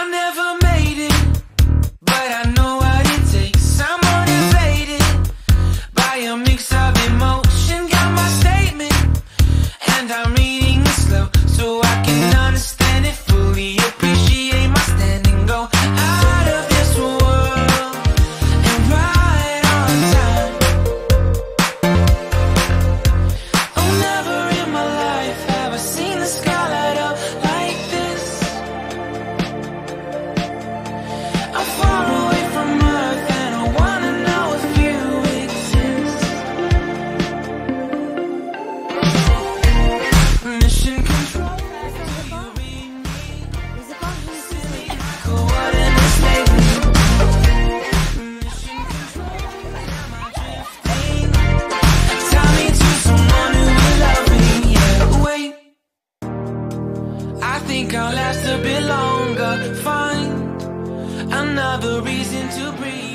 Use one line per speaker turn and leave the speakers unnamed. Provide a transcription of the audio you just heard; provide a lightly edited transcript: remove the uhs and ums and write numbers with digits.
I never made it, but I know what it takes. I'm motivated by a mix of emotion. Got my statement, and I'm reading it slow so I can understand it fully. Appreciate my standing, go out of this world and right on time. Oh, never in my life have I seen the sky light up like this. I'm far away from Earth and I wanna know if you exist. Mission control, do you read me? Coordinates lately. Mission control, am I drifting? Tie me to someone who will love me. Yeah, wait, I think I'll last a bit longer. Find another reason to breathe.